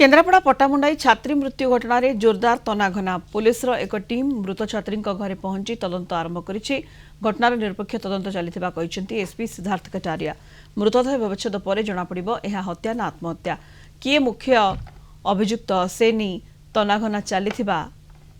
केन्द्रापड़ा पट्टामुंडाई छात्री मृत्यु घटना रे जोरदार तनाघना पुलिस एक टीम मृत छात्री घरे पहुंची तदंत आरंभ करिछि। घटनार निरपेक्ष तदंत चलिथिबा कहिसेंती एसपी सिद्धार्थ कटारिया। मृतदेह व्यवच्छेद पर जणा पड़िबो एहा हत्या ना आत्महत्या, किए मुख्य अभियुक्त से नि तनाघना चलिथिबा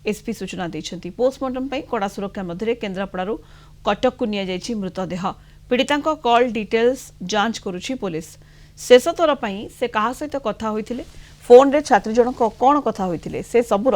एसपी सूचना दैछंती। पोस्टमार्टम पई कड़ा सुरक्षा मध्य केन्द्रापड़ारू कटक को निया जायछि मृतदेह। पीड़ितांक कॉल डिटेल्स जांच करुछि पुलिस। शेष थर पई से कहा सहित कथा होइथिले, फोन रे छात्री जनक कौन कथा होइथिले से सबुर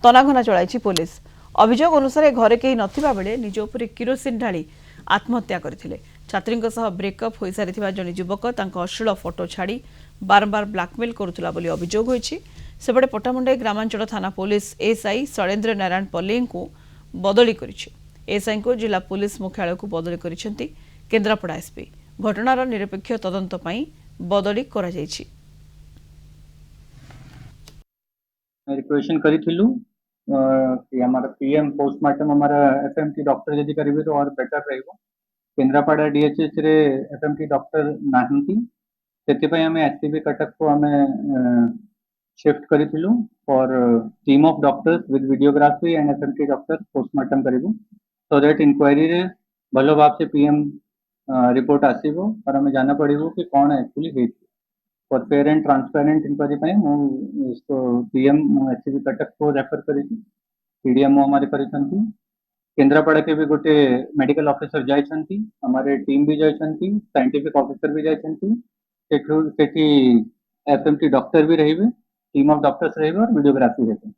तनाघना चलाइछि पुलिस। अभियोग अनुसार घरे केही नथिबा बेले निज उपरे किरोसिन ढाली आत्महत्या करथिले। छात्रींक सह ब्रेकअप होई सारिथिबा जने युवक तांक अश्लील फोटो छाड़ी बारंबार ब्लैकमेल करुथिला बोली अभियोग होइछि। सेबडे पट्टामुंडाई ग्रामांचल थाना पुलिस एसआई शैलेन्द्र नारायण पल्ली को बदली करिछि। एसआई को जिला पुलिस मुख्यालय को बदली करिसेंती केन्द्रापड़ा एसपी। घटनार निरपेक्ष तदंत पई बदली करा जायछि। रिक्वेशन करिथिलु कि हमारा पीएम पोस्टमार्टम हमारा एफएमटी डॉक्टर यदि करिवे तो और बेटर रहइबो। केन्द्रापड़ा डीएचएस रे एफएमटी डॉक्टर नाहंती, सेति पय हमें एससीबी कटक को हमें शिफ्ट करिथिलु for team of doctors with videography and FMT doctor postmortem करिवो सो दैट इंक्वायरी रे भलो भाव से पीएम रिपोर्ट आसीबो और हमें जाना पड़िबो कि कौन एक्चुअली हेछि। For fair and transparent inquiry पाई मु इसको पीएम एससीबी कटक को रेफर करिछि। पीडीएमओ हमारे करिसंती। केन्द्रापड़ा के भी गोटे मेडिकल ऑफिसर जाइछंती, हमारे टीम भी जाइछंती, साइंटिफिक ऑफिसर भी जाइछंती। सेठी एफएमटी डॉक्टर भी रहिबे, टीम ऑफ डॉक्टर्स रहिबे और वीडियोग्राफी हेते।